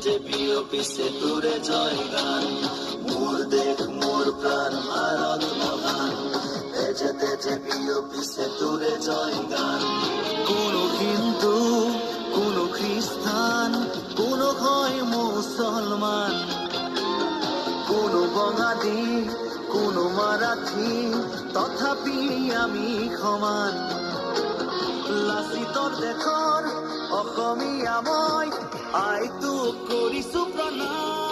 যে প্রিয় পিছে তোরে জয় গান মোর দেখ মোর প্রাণ ভারত মহান তেজে প্রিয় পিছে তোরে জয় গান কোনো হিন্দু কোনো খ্রিস্টান কোনো হয় মুসলমান কোনো বঙালী কোনো মারাঠী তথাপি আমি সমান লাচিতৰ দেশৰ অসমীয়া মই আই তোক কৰিছো প্ৰণাম।